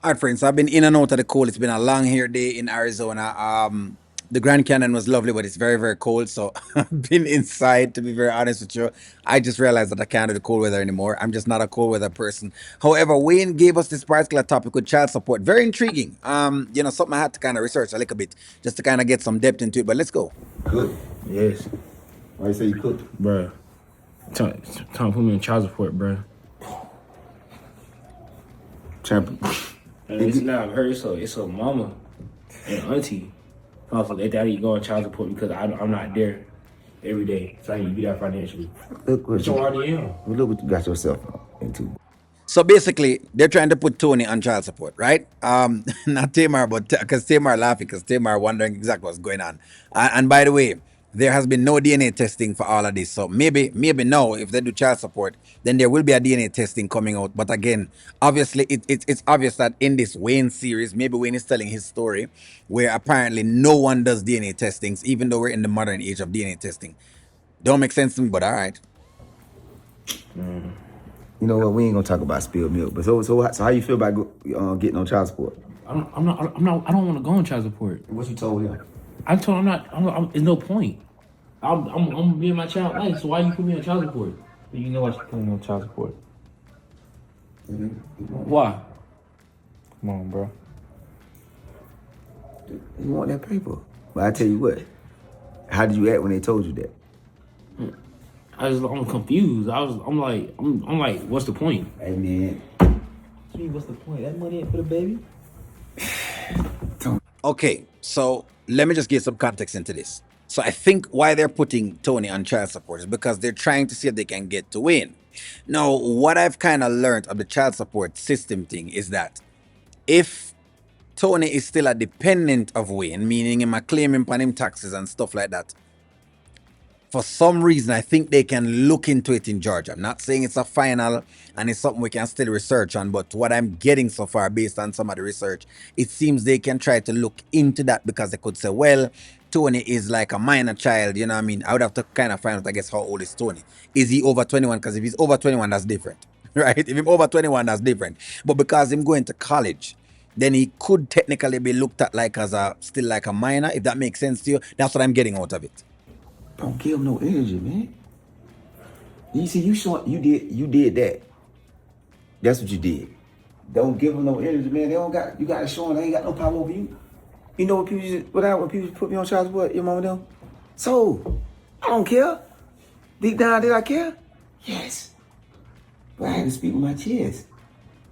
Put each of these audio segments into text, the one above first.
All right, friends. I've been in and out of the cold. It's been a long here day in Arizona. The Grand Canyon was lovely, but it's very, very cold. So I've been inside. To be very honest with you, I just realized that I can't do the cold weather anymore. I'm just not a cold weather person. However, Wayne gave us this particular topic with child support. Very intriguing. Something I had to kind of research a little bit just to kind of get some depth into it. But let's go. Cook. Yes, Why you say you cook? bruh. Time to put me in child support, bruh. Champ. And it's not her, it's a mama and auntie. Also, let daddy go on child support because I'm not there every day, so I need to be there financially. Look what So you, already am. look what you got yourself into. So basically, they're trying to put Tony on child support, right? Not Tamar, but because Tamar laughing, because Tamar wondering exactly what's going on. And by the way, there has been no DNA testing for all of this. So maybe now, if they do child support, then there will be a DNA testing coming out. But again, obviously, it's obvious that in this Wayne series, maybe Wayne is telling his story, where apparently no one does DNA testings, even though we're in the modern age of DNA testing. Don't make sense to me, but all right. You know what? We ain't gonna talk about spilled milk. But so how you feel about getting on child support? I don't want to go on child support. What you told him? I told him there's no point. I'm being my child life, so why you put me on child support? You know what you put me on child support. Why? Come on, bro. You want that paper? But I tell you what. How did you act when they told you that? I'm confused. I'm like, what's the point? Hey man. Gee, what's the point? That money ain't for the baby. Okay, so let me just give some context into this. So I think why they're putting Tony on child support is because they're trying to see if they can get to win. Now, what I've kind of learned of the child support system thing is that if Tony is still a dependent of Wayne, meaning him a claiming upon him taxes and stuff like that, for some reason, I think they can look into it in Georgia. I'm not saying it's a final and it's something we can still research on, but what I'm getting so far based on some of the research, it seems they can try to look into that because they could say, well, Tony is like a minor child, you know what I mean? I would have to kind of find out, I guess, how old is Tony? Is he over 21? Because if he's over 21, that's different, right? If he's over 21, that's different. But because him going to college, then he could technically be looked at like as a still like a minor, if that makes sense to you. That's what I'm getting out of it. Don't give them no energy, man. You see, you did that. That's what you did. Don't give them no energy, man. They don't got you gotta show them they ain't got no power over you. You know when people put me on child support, your mama them? So, I don't care. Deep down, did I care? Yes. But I had to speak with my chest.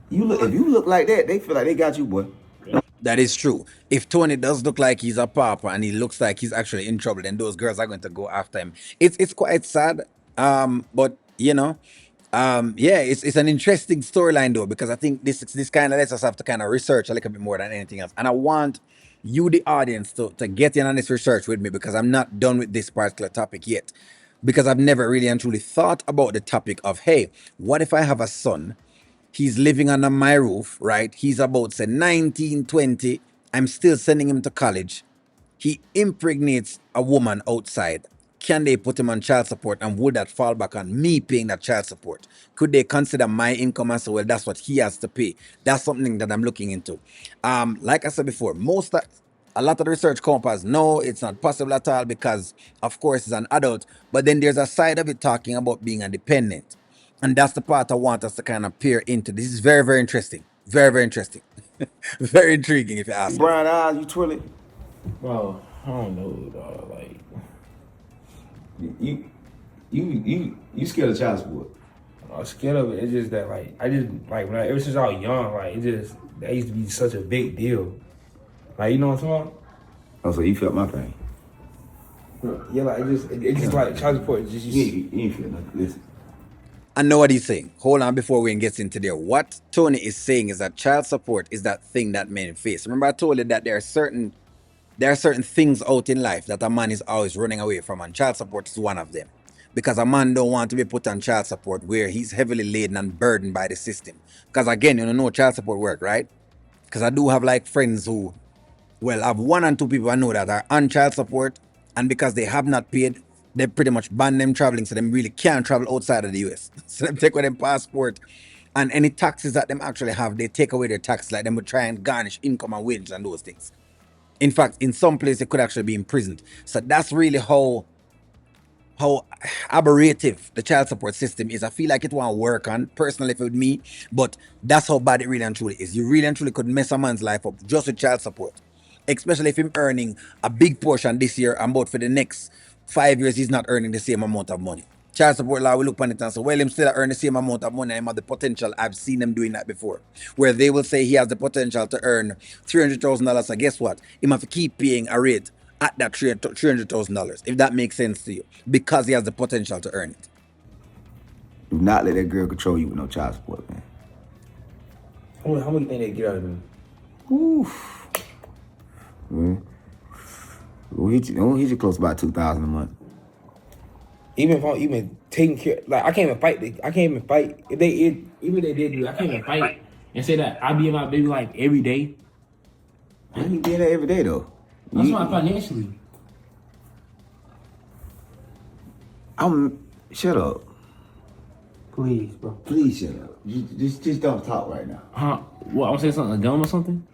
If you look like that, they feel like they got you, boy. That is true. If Tony does look like he's a papa and he looks like he's actually in trouble, then those girls are going to go after him. It's quite sad. But yeah, it's an interesting storyline though, because I think this kind of lets us have to kind of research a little bit more than anything else. And I want you, the audience, to get in on this research with me because I'm not done with this particular topic yet. Because I've never really and truly thought about the topic of, hey, what if I have a son? He's living under my roof, right? He's about, say, 19, 20. I'm still sending him to college. He impregnates a woman outside. Can they put him on child support and would that fall back on me paying that child support? Could they consider my income and say, well, that's what he has to pay? That's something that I'm looking into. Like I said before, a lot of the research compass, no, it's not possible at all because, of course, he's an adult. But then there's a side of it talking about being a dependent. And that's the part I want us to kind of peer into. This is very, very interesting. Very, very interesting. Very intriguing, if you ask me. Brown eyes, you twirl it. Bro, I don't know, dog. Like, You you scared of child support. I'm scared of it. It's just that, like, ever since I was young, like, that used to be such a big deal. Like, you know what I'm talking Oh, so you felt my pain. about? Yeah, like, it's just like child support. You ain't feel nothing. Listen. I know what he's saying. Hold on before Wayne gets into there. What Tony is saying is that child support is that thing that men face. Remember, I told you that there are certain things out in life that a man is always running away from, and child support is one of them. Because a man don't want to be put on child support where he's heavily laden and burdened by the system. Because again, you don't know child support work, right? Because I do have like friends who, well, I have one and two people I know that are on child support, and because they have not paid, they pretty much ban them traveling, so them really can't travel outside of the US. So them take with them passport And any taxes that them actually have, they take away their taxes, like them would try and garnish income and wages and those things. In fact, in some places, they could actually be imprisoned. So that's really how aberrative the child support system is. I feel like it won't work on personally for me, but that's how bad it really and truly is. You really and truly could mess a man's life up just with child support, especially if him earning a big portion this year and but for the next 5 years he's not earning the same amount of money. Child support law will look on it and say, well, him still earn the same amount of money and him have the potential. I've seen them doing that before, where they will say he has the potential to earn $300,000. So guess what? He have to keep paying a rate at that $300,000, if that makes sense to you, because he has the potential to earn it. Do not let that girl control you with no child support, man. How much you think they get out of them? Oof. We'll hit you close to about 2,000 a month. Even if I'm even taking care, like I can't even fight. I can't even fight if even if they did do, I can't even fight and say that I be in my baby life every day. I ain't doing that every day though. That's why financially. Shut up. Please, bro. Please shut up. Just don't talk right now. Huh? What? I'm saying something, a gun or something?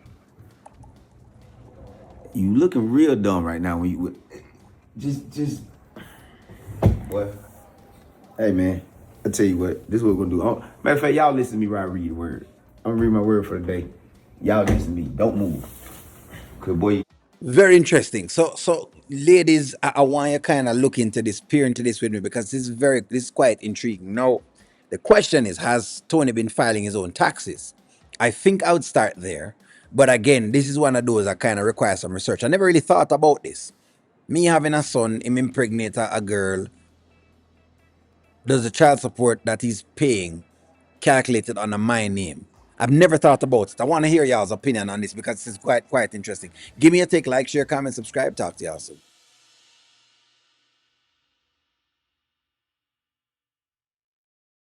You looking real dumb right now when you just what? Hey man, I tell you what, this is what we're gonna do. Matter of fact, y'all listen to me while I read the word. I'm gonna read my word for the day. Y'all listen to me. Don't move. Cause boy, Very interesting. So ladies, I want you kind of look into this, peer into this with me, because this is quite intriguing. Now, the question is, has Tony been filing his own taxes? I think I would start there. But again, this is one of those that kind of requires some research. I never really thought about this. Me having a son, him impregnate a girl, does the child support that he's paying calculated under my name? I've never thought about it. I want to hear y'all's opinion on this because it's quite interesting. Give me a take, like, share, comment, subscribe. Talk to y'all soon.